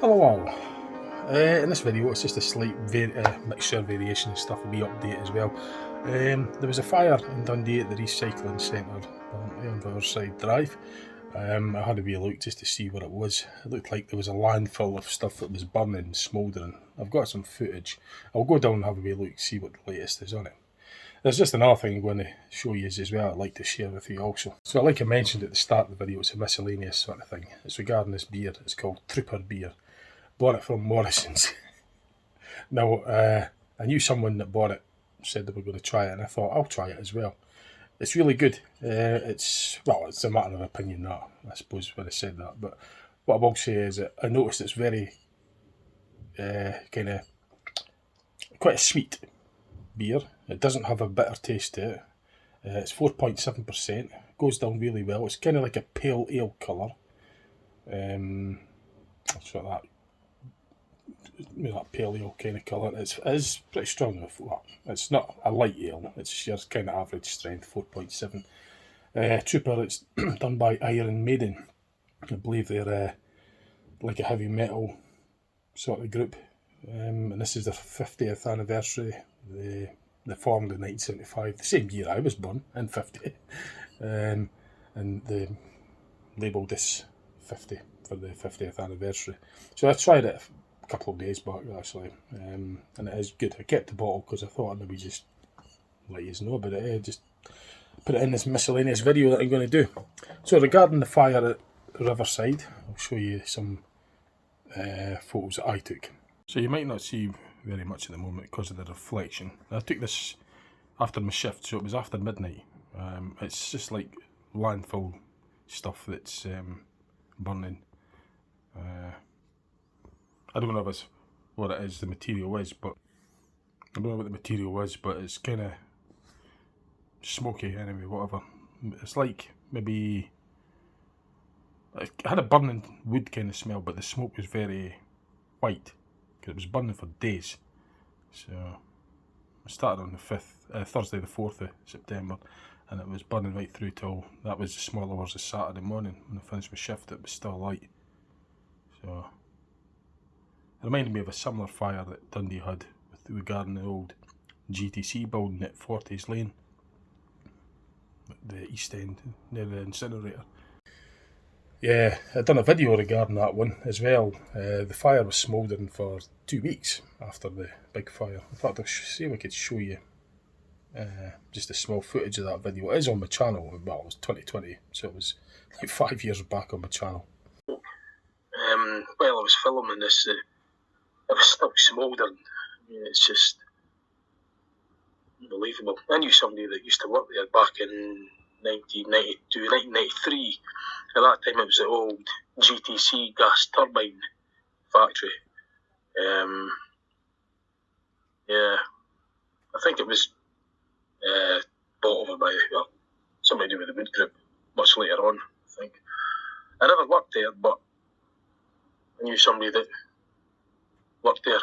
Hello all. In this video it's just a slight mixture variation and stuff, a wee update as well. There was a fire in Dundee at the Recycling Centre on Riverside Drive. I had a wee look just to see what it was. It looked like there was a landfill of stuff that was burning, smouldering. I've got some footage. I'll go down and have a wee look, see what the latest is on it. There's just another thing I'm going to show you as well I'd like to share with you also. So like I mentioned at the start of the video, it's a miscellaneous sort of thing. It's regarding this beer. It's called Trooper Beer. Bought it from Morrison's. Now, I knew someone that bought it, said they were going to try it, and I thought I'll try it as well. It's really good. It's a matter of opinion, that I suppose when I said that. But what I will say is that I noticed it's very kind of quite a sweet beer. It doesn't have a bitter taste to it. It's 4.7%. Goes down really well. It's kind of like a pale ale colour. Sort of that pale ale kind of colour. It's pretty strong. It's not a light ale. It's your kind of average strength, 4.7. Trooper, it's done by Iron Maiden. I believe they're like a heavy metal sort of group. And this is their 50th anniversary. They formed in 1975, the same year I was born, in 50. And they labelled this 50 for the 50th anniversary. So I tried it a couple of days back actually, and it is good. I kept the bottle because I thought I'd maybe just let you know about it. Just put it in this miscellaneous video that I'm going to do. So regarding the fire at Riverside, I'll show you some photos that I took. So you might not see very much at the moment because of the reflection. I took this after my shift, so it was after midnight. It's just like landfill stuff that's burning. I don't know if it's what it is, the material is, but I don't know what the material is, but it's kind of smoky anyway, whatever. It's like maybe it had a burning wood kind of smell, but the smoke was very white because it was burning for days. So I started on the Thursday the 4th of September, and it was burning right through till that was the small hours of Saturday morning. When I finished my shift, it was still light. So it reminded me of a similar fire that Dundee had regarding the old GTC building at 40s Lane, at the east end, near the incinerator. Yeah, I'd done a video regarding that one as well. The fire was smouldering for 2 weeks after the big fire. In fact, I'll see if I could show you just a small footage of that video. It is on my channel. Well, it was 2020, so it was like 5 years back on my channel. While I was filming this, it was still smouldering. I mean, it's just unbelievable. I knew somebody that used to work there back in 1992, 1993. At that time, it was the old GTC gas turbine factory. Yeah, I think it was bought over by somebody to do with the wood group much later on, I think. I never worked there, but I knew somebody that worked there.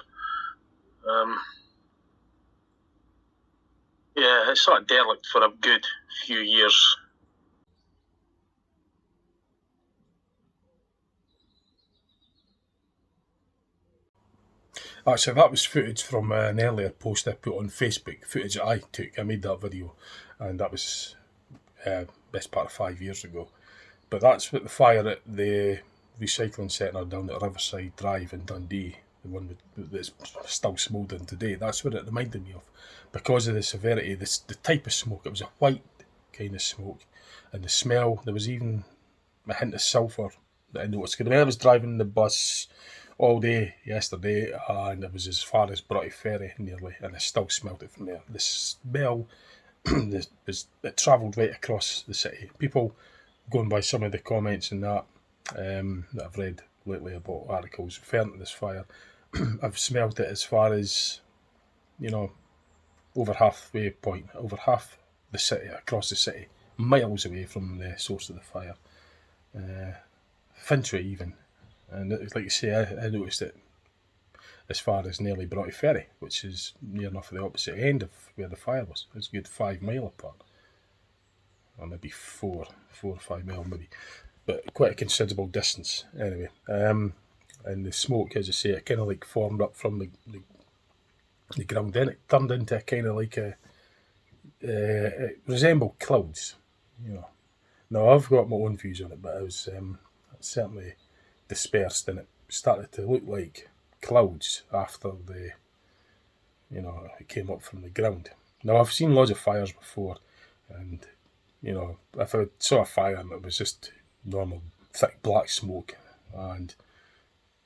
Yeah, it's sort of derelict for a good few years. Actually, that was footage from an earlier post I put on Facebook, footage that I took. I made that video, and that was best part of 5 years ago. But that's what the fire at the recycling centre down at Riverside Drive in Dundee, the one that's still smouldering today, that's what it reminded me of. Because of the severity, the type of smoke, it was a white kind of smoke, and the smell, there was even a hint of sulphur that I noticed. Because I was driving the bus all day yesterday, and it was as far as Broughty Ferry nearly, and I still smelled it from there. The smell, it travelled right across the city. People, going by some of the comments and that I've read lately about articles referring to this fire, I've smelled it as far as, over halfway point, over half the city, across the city, miles away from the source of the fire. Fintry even. And like you say, I noticed it as far as nearly Broughty Ferry, which is near enough the opposite end of where the fire was. It's a good 5 mile apart. Or maybe 4 or 5 mile maybe. But quite a considerable distance anyway. and the smoke, as I say, it kind of like formed up from the ground. Then it turned into a kind of like it resembled clouds, you know. Now I've got my own views on it, but it was certainly dispersed, and it started to look like clouds after it came up from the ground. Now I've seen loads of fires before, and if I saw a fire and it was just normal thick black smoke, and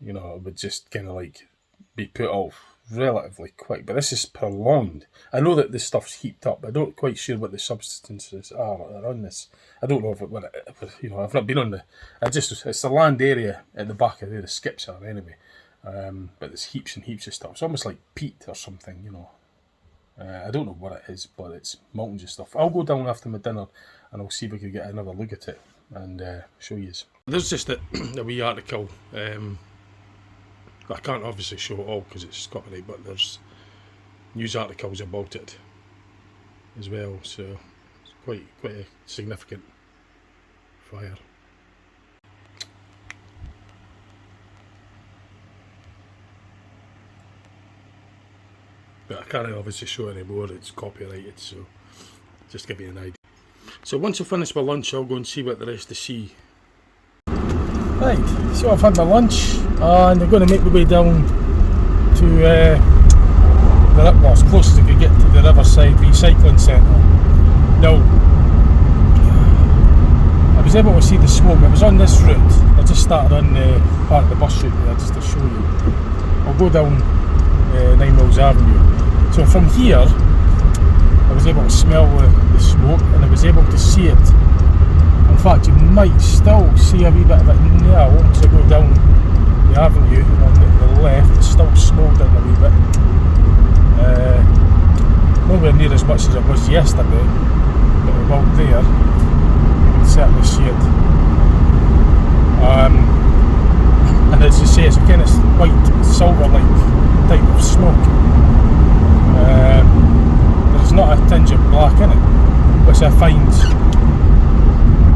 it would just kind of like be put off relatively quick. But this is prolonged. I know that this stuff's heaped up. I'm not quite sure what the substances are that are on this. I don't know if I've not been on it's the land area at the back of there. The skips are anyway. But there's heaps and heaps of stuff. It's almost like peat or something, I don't know what it is, but it's mountains of stuff. I'll go down after my dinner and I'll see if I can get another look at it and show you. There's just a wee article. I can't obviously show it all because it's copyright, but there's news articles about it as well, so it's quite a significant fire. But I can't obviously show any more, it's copyrighted, so just give you an idea. So once I finish my lunch, I'll go and see what there is to see. Right, so I've had my lunch and I'm going to make my way down to as close as I could get to the Riverside Recycling Centre. Now, I was able to see the smoke. I was on this route. I just started on part of the bus route there just to show you. I'll go down 9 Mills Avenue. So from here, I was able to smell the smoke and I was able to see it. In fact, you might still see a wee bit of it now once I go down the avenue on the left. It's still smouldering a wee bit. Nowhere near as much as it was yesterday, but about there, you can certainly see it. And as you say, it's a kind of white, silver-like type of smoke. There's not a tinge of black in it, which I find,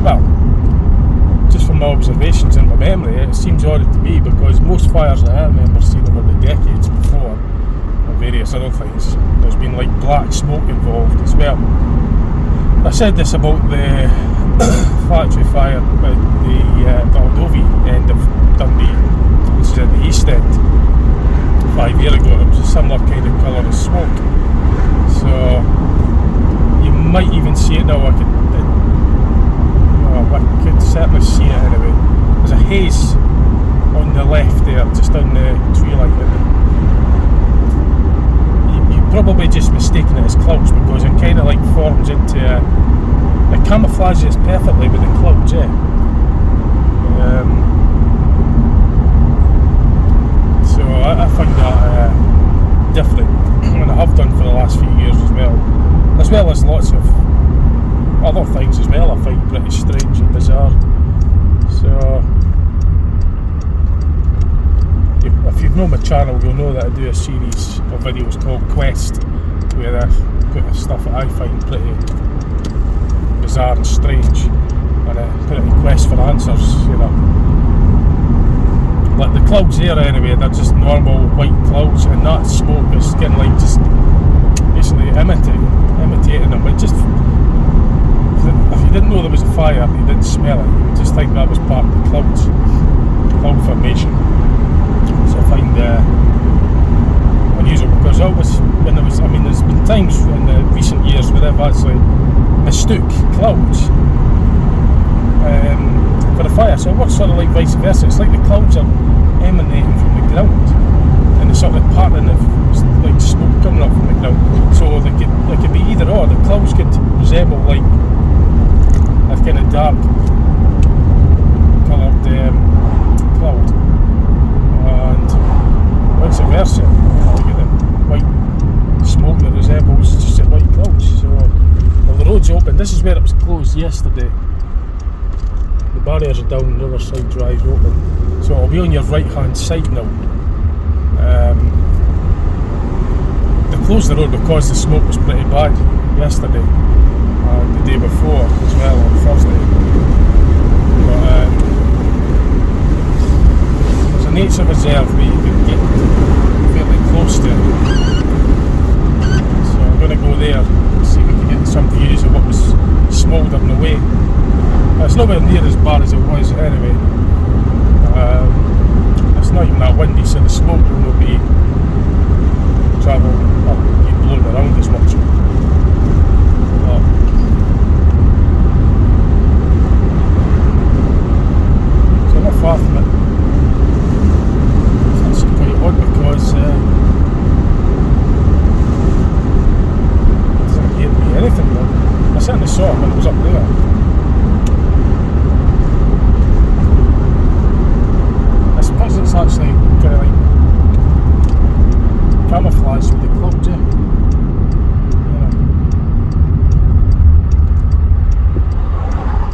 well, just from my observations and my memory, it seems odd to me, because most fires that I remember seeing over the decades before, and various other things, there's been like black smoke involved as well. I said this about the factory fire at the Baldovi end of Dundee, which is at the east end, 5 years ago. It was a similar kind of colour of smoke. So you might even see it now. I could certainly see it anyway. There's a haze on the left there, just on the tree line there. You're probably just mistaken it as clouds, because it kind of like forms into it camouflages perfectly with the clouds, so I find that different, and I have done for the last few years as well as lots of other things as well. I find pretty strange and bizarre. So if you've known my channel, you'll know that I do a series of videos called Quest, where I put stuff that I find pretty bizarre and strange, and I put it in quest for answers, Like the clouds there anyway, they're just normal white clouds, and that smoke is kind of like just basically imitating them. It just, if you didn't know there was a fire, you didn't smell it, you would just think that was part of the clouds, cloud formation. So I find unusual, because there's been times in the recent years where I've actually mistook clouds for a fire. So it works sort of like vice versa. It's like the clouds are emanating from the ground, and the sort of pattern of like smoke coming up from the ground. So they could be either or. The clouds could resemble like a kind of dark coloured cloud, and vice versa. You get the white smoke that resembles just a white clouds. So the road's open. This is where it was closed yesterday. The barriers are down, the other side drive's open. So it'll be on your right hand side now. They closed the road because the smoke was pretty bad yesterday and the day before as well, on Thursday. But there's an nature reserve where you can get fairly close to it. So I'm going to go there and see if we can get some views of what was smouldering away. It's nowhere near as bad as it was anyway. It's not even that windy, so the smoke will be be blown around as much. So not far from it. It's actually quite odd because it doesn't appear to be anything though. I certainly saw it when it was up there. I suppose it's actually kind of like camouflage with the clouds, yeah.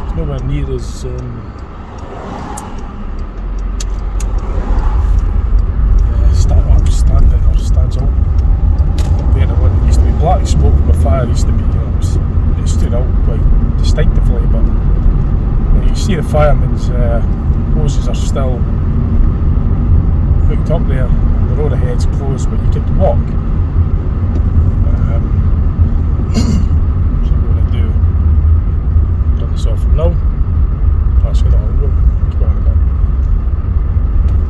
It's nowhere near as upstanding or stands out compared to what it used to be. Black smoke from a fire used to be, it stood out quite distinctively, but you see the firemen's hoses are still hooked up there. The road ahead's closed, but you could walk. So I'm going to turn this off for now. Actually, no, I'll keep on a bit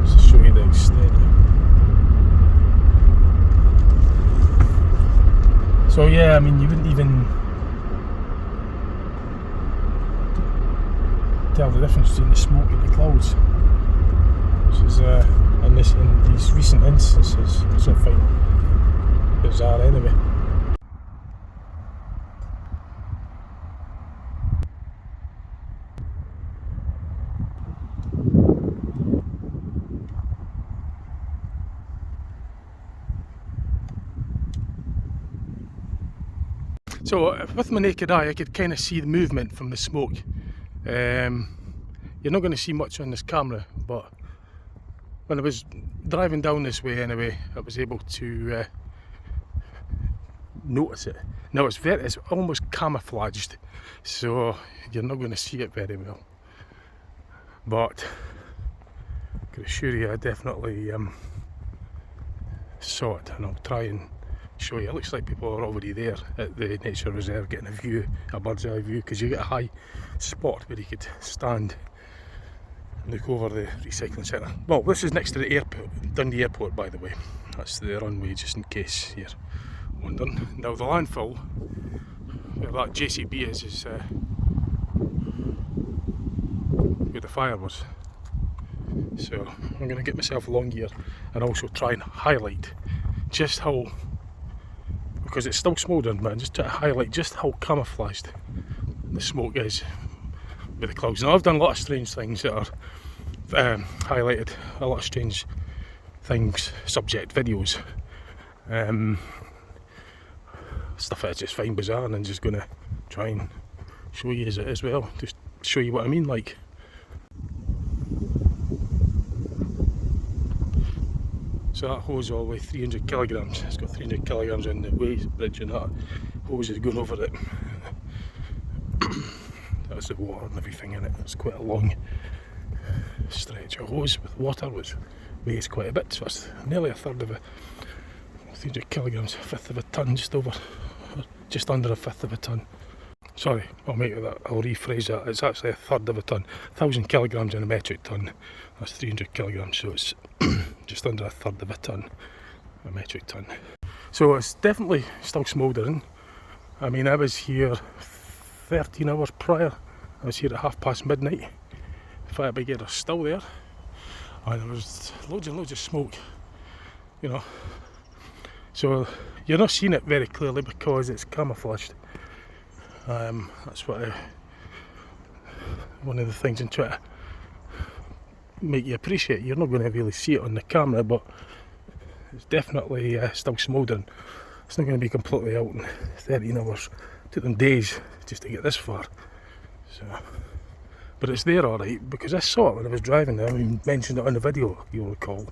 just to show you the extent. So yeah, I mean, you wouldn't even tell the difference between the smoke and the clouds, which is in these recent instances, which I find bizarre anyway. So with my naked eye I could kind of see the movement from the smoke. You're not going to see much on this camera, but when I was driving down this way anyway, I was able to notice it. Now it's almost camouflaged, so you're not going to see it very well. But I can assure you I definitely saw it, and I'll try and show you. It looks like people are already there at the nature reserve getting a view, a bird's eye view, because you get a high spot where you could stand and look over the recycling centre. Well, this is next to the airport, Dundee Airport, by the way. That's the runway, just in case you're wondering. Now the landfill where that JCB is where the fire was. So I'm going to get myself along here and also try and highlight just how, because it's still smouldering, man, just to highlight just how camouflaged the smoke is with the clouds. Now I've done a lot of strange things that are highlighted, a lot of strange things, subject videos, stuff that I just find bizarre, and I'm just going to try and show you as well, just show you what I mean. Like, so that hose all the way 300 kilograms, it's got 300 kilograms in the waste bridge, and that hose is going over it. That's the water and everything in it. It's quite a long stretch of hose with water, which weighs quite a bit, so it's nearly a third of 300 kilograms, a fifth of a tonne, just under a fifth of a tonne. Sorry, I'll rephrase that. It's actually a third of a tonne. 1,000 kilograms in a metric tonne. That's 300 kilograms, so it's just under a third of a tonne, a metric tonne. So it's definitely still smouldering. I mean, I was here 13 hours prior. I was here at midnight. The fire brigade are still there, and there was loads and loads of smoke, you know. So you're not seeing it very clearly because it's camouflaged. That's what one of the things I'm trying to make you appreciate. You're not going to really see it on the camera, but it's definitely still smouldering. It's not going to be completely out in 13 hours. It took them days just to get this far. So, but it's there alright, because I saw it when I was driving there. I mentioned it on the video, you'll recall.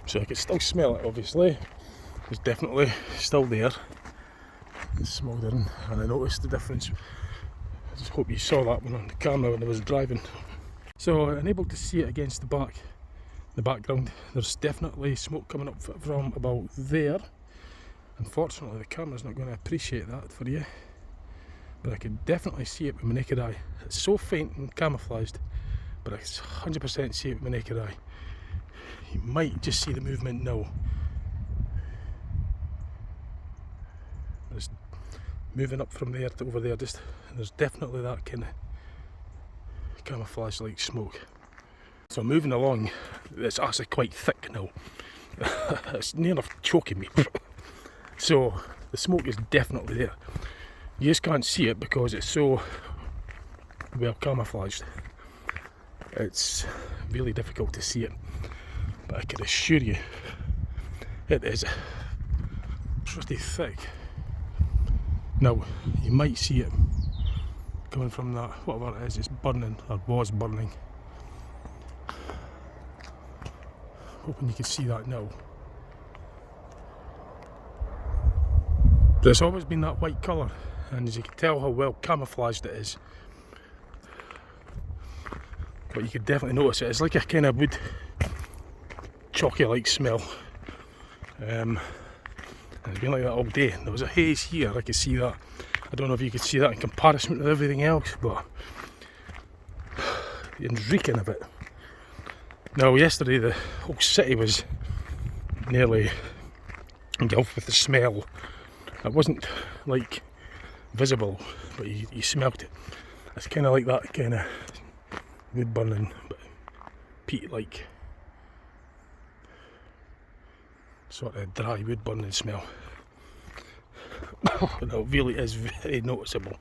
So I can still smell it, obviously. It's definitely still there. It's smouldering, and I noticed the difference. I just hope you saw that one on the camera when I was driving. So I'm able to see it against the background. There's definitely smoke coming up from about there. Unfortunately the camera's not going to appreciate that for you, but I can definitely see it with my naked eye. It's so faint and camouflaged, but I can 100% see it with my naked eye. You might just see the movement now. There's moving up from there to over there, just there's definitely that kind of camouflage like smoke. So moving along, it's actually quite thick now. It's near enough choking me. So the smoke is definitely there. You just can't see it because it's so well camouflaged. It's really difficult to see it, but I can assure you it is pretty thick. Now you might see it coming from that, whatever it is, it's burning or was burning. Hoping you can see that now. But it's always been that white colour, and as you can tell how well camouflaged it is. But you can definitely notice it. It's like a kind of wood, chalky like smell. And it's been like that all day. There was a haze here, I could see that. I don't know if you could see that in comparison with everything else, but it's reeking of it. Now yesterday the whole city was nearly engulfed with the smell. It wasn't like visible, but you smelt it. It's kind of like that kind of wood burning, but peat like sort of dry wood burning smell. And it really is very noticeable.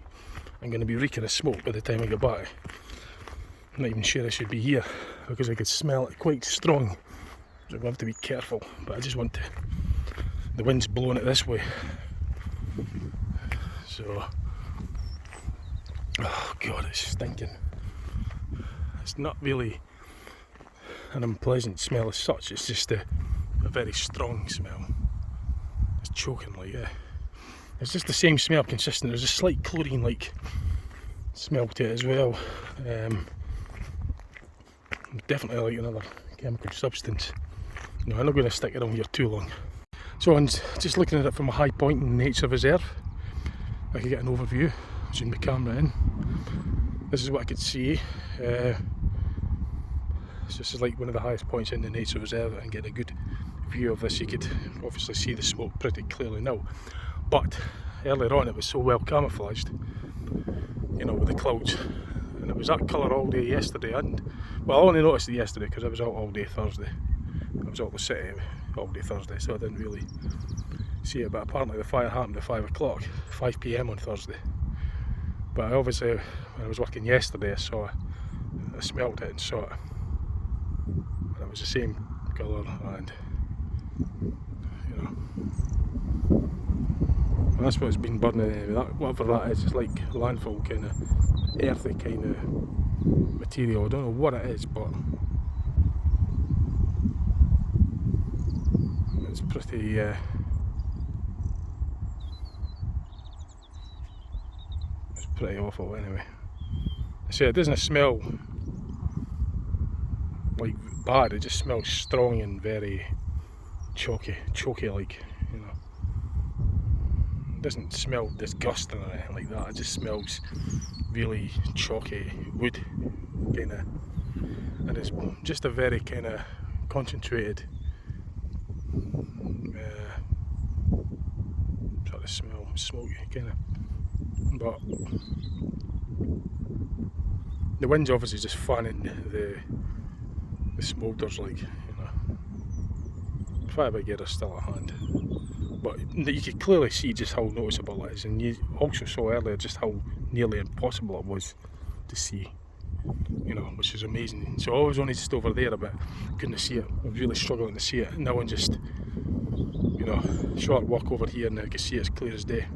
I'm going to be reeking of smoke by the time I get back. I'm not even sure I should be here because I could smell it quite strong. So I'm going to have to be careful, but I just want to. The wind's blowing it this way. So, oh god, it's stinking. It's not really an unpleasant smell as such, it's just a very strong smell. It's choking like that. It's just the same smell, consistent. There's a slight chlorine like smell to it as well. Definitely like another chemical substance. No, I'm not going to stick around here too long. So I'm just looking at it from a high point in the nature reserve. I could get an overview, zoom the camera in. This is what I could see. This is like one of the highest points in the nature reserve, and get a good view of this. You could obviously see the smoke pretty clearly now, but earlier on it was so well camouflaged, you know, with the clouds, and it was that colour all day yesterday. And well, I only noticed it yesterday because I was out all day Thursday. I was out the city all day Thursday, so I didn't really see it. But apparently the fire happened at 5 PM on Thursday. But obviously when I was working yesterday, I smelt it and saw it, and it was the same colour, and you know, and that's what it's been burning anyway. That, whatever that is, it's like landfill kind of earthy kind of material. I don't know what it is, but it's pretty it's pretty awful anyway. I say it doesn't smell like bad, it just smells strong and very chalky like, you know. It doesn't smell disgusting or anything like that, it just smells really chalky wood kind of, and it's just a very kind of concentrated sort of smell, smoky kind of, but the wind's obviously just fanning the smoulders, like, you know. Fire brigade still at hand, but you could clearly see just how noticeable it is, and you also saw earlier just how nearly impossible it was to see, you know, which is amazing. So I was only just over there a bit, couldn't see it. I was really struggling to see it. Now I'm just, you know, short walk over here and I can see it as clear as day.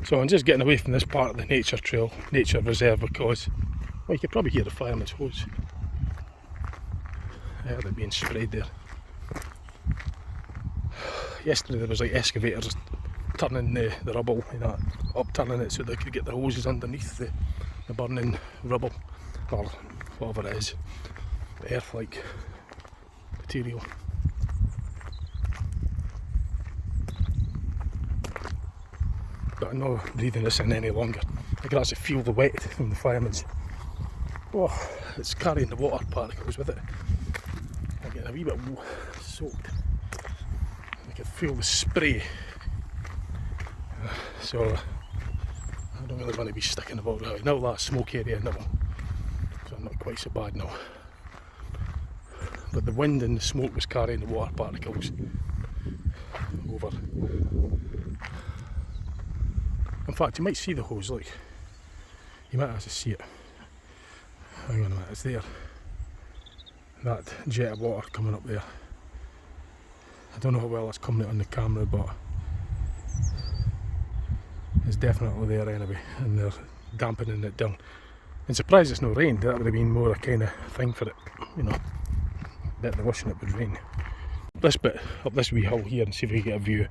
So I'm just getting away from this part of the nature trail, nature reserve, because, well, you could probably hear the fireman's hose. I heard it being sprayed there. Yesterday there was like excavators turning the rubble, you know, upturning it so they could get the hoses underneath the burning rubble, or whatever it is, the earth-like material. But I'm not breathing this in any longer. I can actually feel the wet from the fireman's. Oh, it's carrying the water particles with it. I'm getting a wee bit soaked. I can feel the spray. So I don't really want to be sticking about that. Now that smoke area now, so I'm not quite so bad now. But the wind and the smoke was carrying the water particles over. In fact, you might see the hose, look. You might actually see it. Hang on a minute, it's there. That jet of water coming up there. I don't know how well it's coming out on the camera, but it's definitely there anyway, and they're dampening it down. I'm surprised it's not rained. That would have been more a kind of thing for it, you know, that they're wishing it would rain. This bit, up this wee hill here, and see if we can get a view,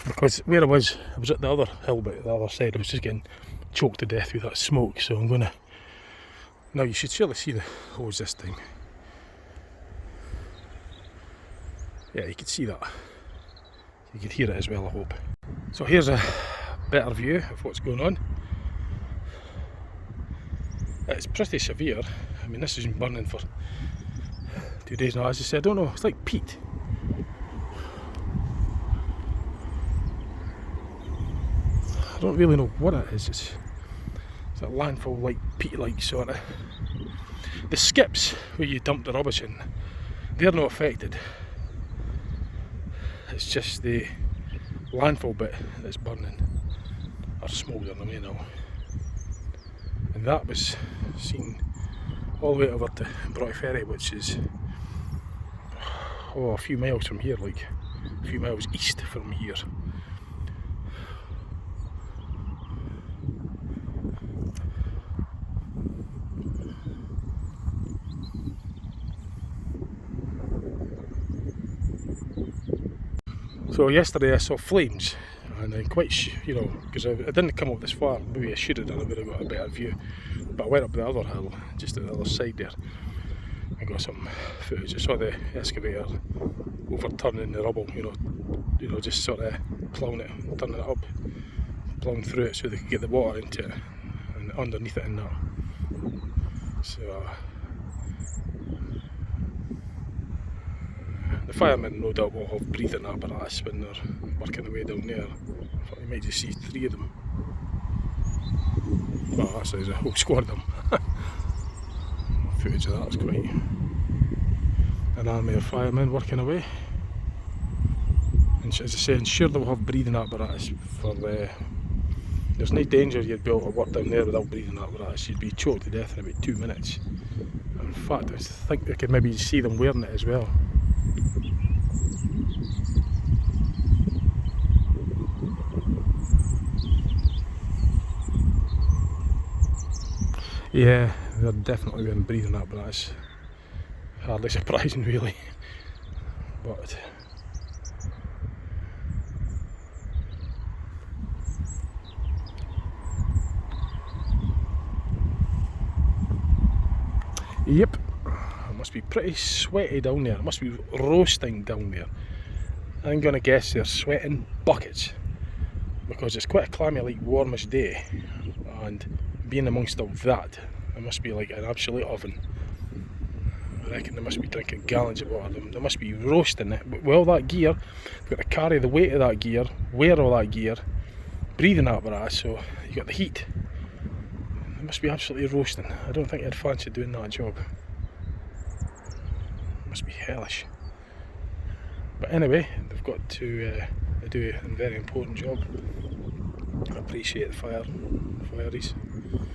because where I was at the other hill bit, the other side. I was just getting choked to death with that smoke, so I'm gonna, now you should surely see the hose this time. Yeah, you could see that. You could hear it as well, I hope. So here's a better view of what's going on. It's pretty severe. I mean, this has been burning for 2 days now. As I said, I don't know, it's like peat. I don't really know what it is. It's a landfill like peat-like sort of. The skips where you dump the rubbish in, they're not affected. It's just the landfill bit that's burning, or smouldering away now. And that was seen all the way over to Broughty Ferry, which is a few miles from here, like a few miles east from here. So yesterday I saw flames, and I'm quite, you know, because I didn't come up this far. Maybe I should have done. I would have got a better view. But I went up the other hill, just at the other side there, and got some footage. I saw the excavator overturning the rubble, you know, just sort of plowing it, turning it up, plowing through it so they could get the water into it and underneath it and that. So the firemen no doubt will have breathing apparatus when they're working away down there. You might just see 3 of them. Well, actually there's a whole squad of them. Footage of that's quite an army of firemen working away. And as I say, I'm sure they'll have breathing apparatus for there's no danger you'd be able to work down there without breathing apparatus. You'd be choked to death in about 2 minutes. In fact, I think I could maybe see them wearing it as well. Yeah, they're definitely wearing breathing apparatus. Hardly surprising really, but yep, it must be pretty sweaty down there. It must be roasting down there. I'm gonna guess they're sweating buckets, because it's quite a clammy, like warmish day, and being amongst all that, it must be like an absolute oven. I reckon they must be drinking gallons of water. They must be roasting it. With all that gear, they've got to carry the weight of that gear, wear all that gear, breathing apparatus, so you got the heat. They must be absolutely roasting. I don't think I'd fancy doing that job. It must be hellish. But anyway, they've got to do a very important job. I appreciate the fireys,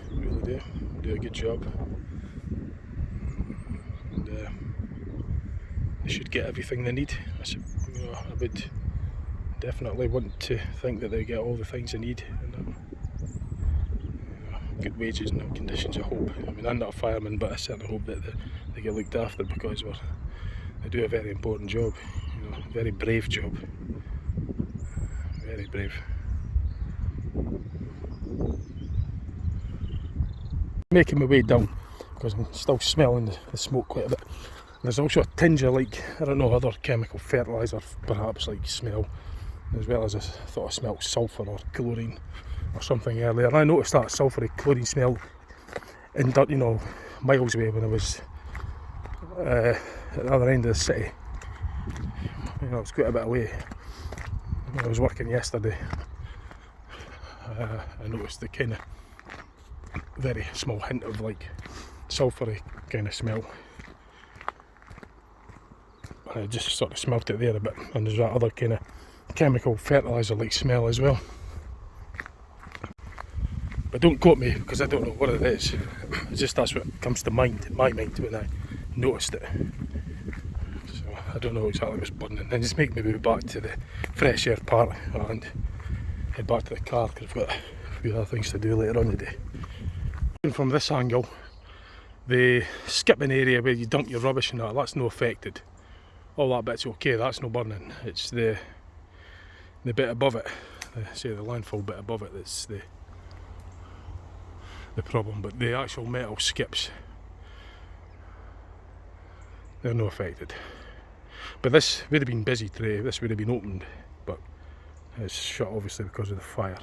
really do a good job, and they should get everything they need. I would definitely want to think that they get all the things they need, and good wages and conditions. I hope. I mean, I'm not a fireman, but I certainly hope that they get looked after, because we're They do a very important job, you know, very brave job. Very brave. Making my way down because I'm still smelling the smoke quite a bit. There's also a tinge of, like, I don't know, other chemical fertiliser perhaps, like, smell, as well as I thought I smelled sulphur or chlorine or something earlier. And I noticed that sulphury chlorine smell in, you know, miles away when I was at the other end of the city. You know, it was quite a bit away. When I was working yesterday, I noticed the kind of very small hint of, like, sulphury kind of smell. And I just sort of smelt it there a bit. And there's that other kind of chemical fertiliser like smell as well. But don't quote me because I don't know what it is. It's just that's what comes to mind, in my mind, when I noticed it. So I don't know exactly what's burning. And just make me move back to the fresh air part and head back to the car because I've got a few other things to do later on today. From this angle, the skipping area where you dump your rubbish and that's no affected. All that bit's okay, that's no burning. It's the bit above it, the landfill bit above it, that's the problem. But the actual metal skips, they're no affected. But this would have been busy today, this would have been opened, but it's shut obviously because of the fire.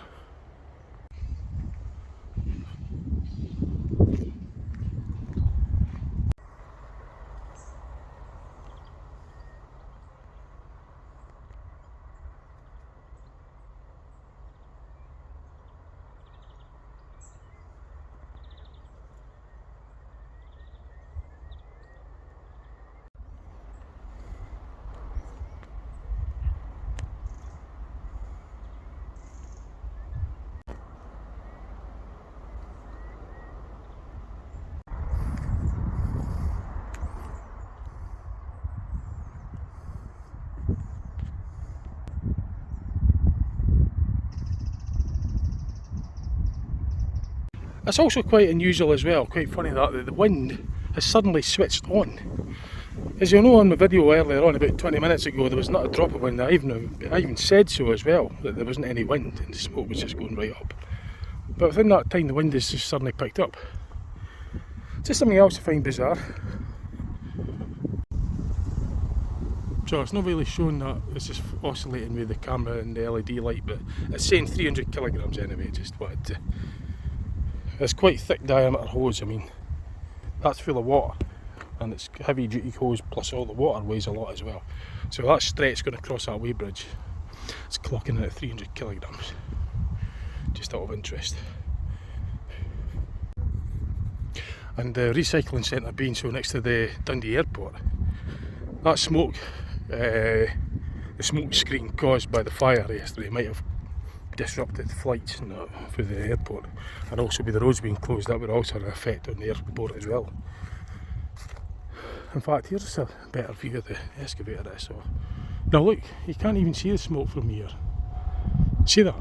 It's also quite unusual as well, quite funny that the wind has suddenly switched on. As you'll know on my video earlier on, about 20 minutes ago, there was not a drop of wind. I even said so as well, that there wasn't any wind and the smoke was just going right up. But within that time the wind has just suddenly picked up. Just something else I find bizarre. So it's not really showing that it's just oscillating with the camera and the LED light, but it's saying 300 kilograms anyway. Just wanted to... It's quite thick diameter hose. I mean, that's full of water, and it's heavy duty hose plus all the water weighs a lot as well. So that stretch going across that weighbridge, it's clocking in at 300 kilograms. Just out of interest. And the recycling centre being so next to the Dundee airport, that smoke, the smoke screen caused by the fire yesterday might have disrupted flights and through the airport, and also with the roads being closed, that would also have an effect on the airport as well. In fact, here's a better view of the excavator there. So now look, you can't even see the smoke from here. See that?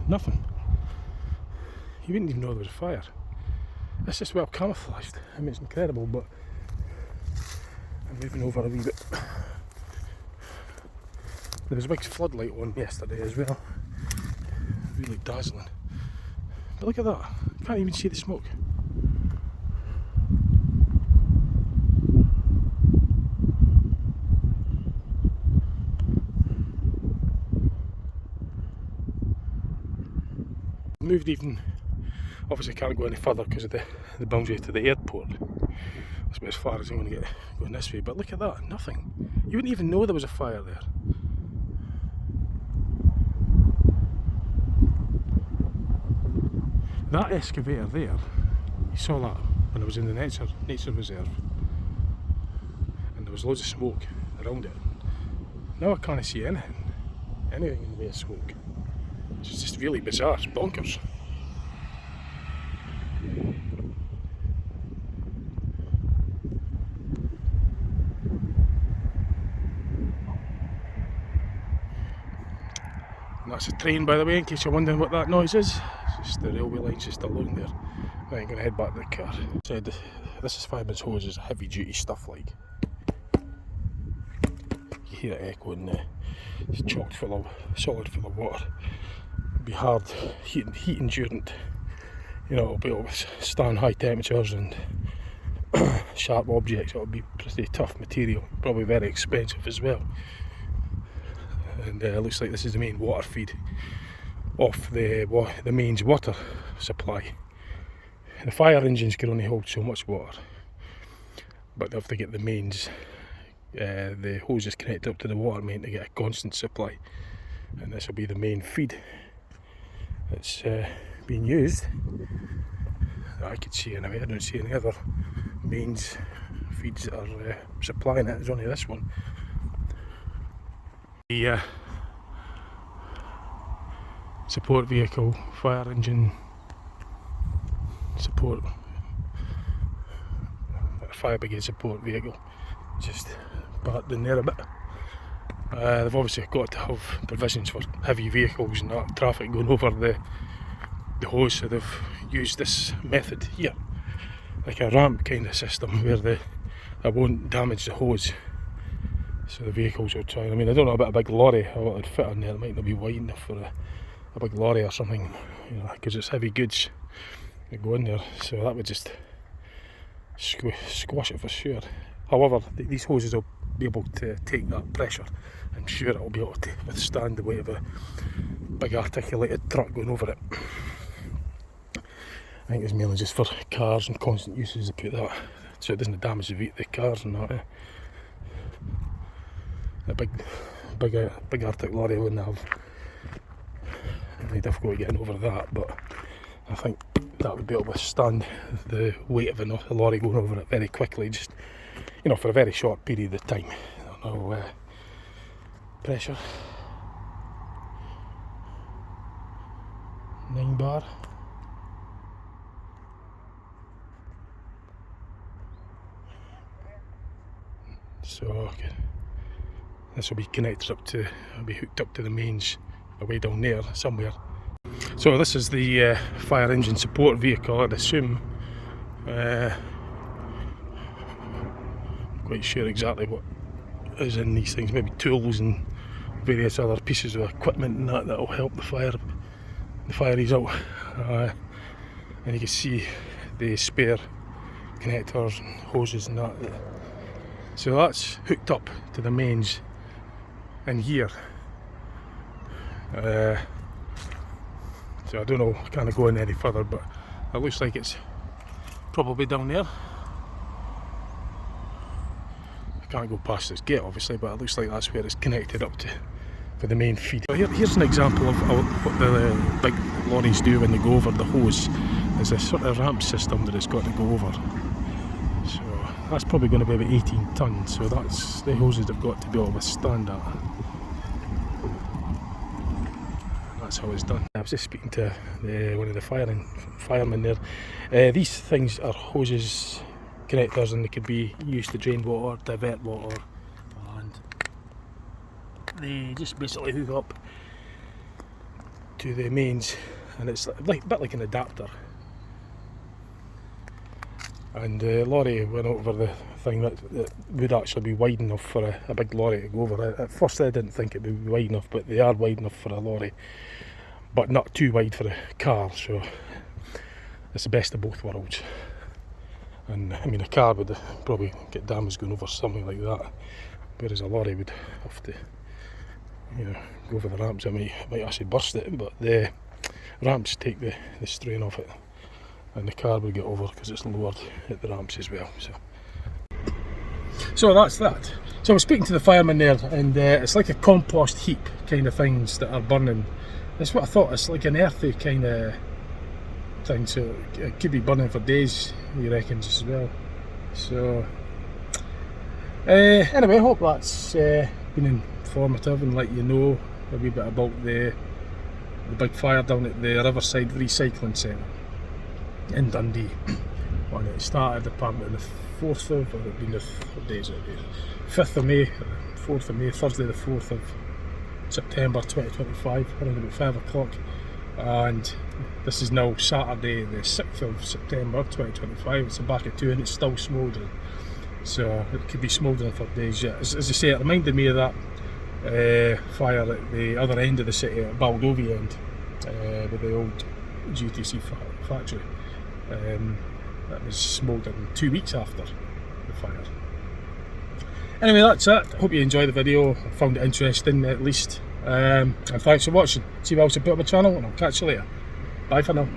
Nothing. You wouldn't even know there was a fire. It's just well camouflaged. I mean, it's incredible. But I'm moving over a wee bit. There was a big floodlight on yesterday as well. Really dazzling. But look at that, you can't even see the smoke. Moved even, obviously can't go any further because of the boundary to the airport. That's about as far as I'm going to get going this way. But look at that, nothing. You wouldn't even know there was a fire there. That excavator there, you saw that when I was in the nature reserve, and there was loads of smoke around it. Now I can't see anything in the way of smoke. It's just really bizarre, it's bonkers. And that's a train, by the way, in case you're wondering what that noise is. It's just the railway line's just along there. Now I'm going to head back to the car. Said this is fireman's hose, is heavy duty stuff like. hear it echoing. It's chocked full of, solid full of water. It'll be hard, heat endurant. You know, it'll be able to stand high temperatures and sharp objects. It'll be pretty tough material, probably very expensive as well. And it looks like this is the main water feed off the mains water supply. The fire engines can only hold so much water, but they have to get the mains, the hoses connected up to the water main to get a constant supply, and this will be the main feed that's being used that I could see anyway. I don't see any other mains feeds that are supplying it. There's only this one. The support vehicle, fire engine support, fire brigade support vehicle, just parked in there a bit. They've obviously got to have provisions for heavy vehicles and that traffic going over the hose, so they've used this method here, like a ramp kind of system where they won't damage the hose. So the vehicles will try. I mean, I don't know about a big lorry, how it would fit on there. It might not be wide enough for a big lorry or something, you know, because it's heavy goods that go in there. So that would just squash it for sure. However, these hoses will be able to take that pressure. I'm sure it will be able to withstand the weight of a big articulated truck going over it. I think it's mainly just for cars and constant uses to put that, so it doesn't damage the cars and that. A big Arctic lorry wouldn't have any difficulty getting over that, but I think that would be able to withstand the weight of a lorry going over it very quickly, just, you know, for a very short period of time. I don't know, pressure 9 bar. So okay. This will be connected up to, will be hooked up to the mains away down there somewhere. So this is the fire engine support vehicle, I'd assume. Quite sure exactly what is in these things, maybe tools and various other pieces of equipment and that will help the fireys out. And you can see the spare connectors and hoses and that. So that's hooked up to the mains in here. So I don't know, I can't go in any further, but it looks like it's probably down there. I can't go past this gate obviously, but it looks like that's where it's connected up to for the main feed. So here's an example of what the big lorries do when they go over the hose. There's a sort of ramp system that it's got to go over. So that's probably going to be about 18 tonnes, so that's the hoses have got to be able to withstand that. That's how it's done. I was just speaking to one of the firemen there. These things are hoses, connectors, and they can be used to drain water, divert water, and they just basically hook up to the mains, and it's a bit like an adapter. And the lorry went over the thing that would actually be wide enough for a big lorry to go over. At first I didn't think it would be wide enough, but they are wide enough for a lorry, but not too wide for a car, so it's the best of both worlds. And I mean, a car would probably get damaged going over something like that, whereas a lorry would have to, you know, go over the ramps. It might actually burst it, but the ramps take the strain off it, and the car will get over because it's lowered at the ramps as well. So that's that. So I was speaking to the fireman there, and it's like a compost heap kind of things that are burning. That's what I thought. It's like an earthy kind of thing, so it could be burning for days, he reckons, as well. So anyway, I hope that's been informative and let you know a wee bit about the big fire down at the Riverside Recycling Centre in Dundee. When it started apparently on the 4th of, or it been the, what day is it? 5th of May, 4th of May, Thursday the 4th of September 2025, around about 5 o'clock. And this is now Saturday the 6th of September 2025. It's back at 2 and it's still smouldering. So it could be smouldering for days yet. As I say, it reminded me of that fire at the other end of the city, at Baldovi end, with the old GTC factory. That was smouldering 2 weeks after the fire. Anyway, that's it. Hope you enjoyed the video. I found it interesting at least. And thanks for watching. See you else to put on my channel, and I'll catch you later. Bye for now.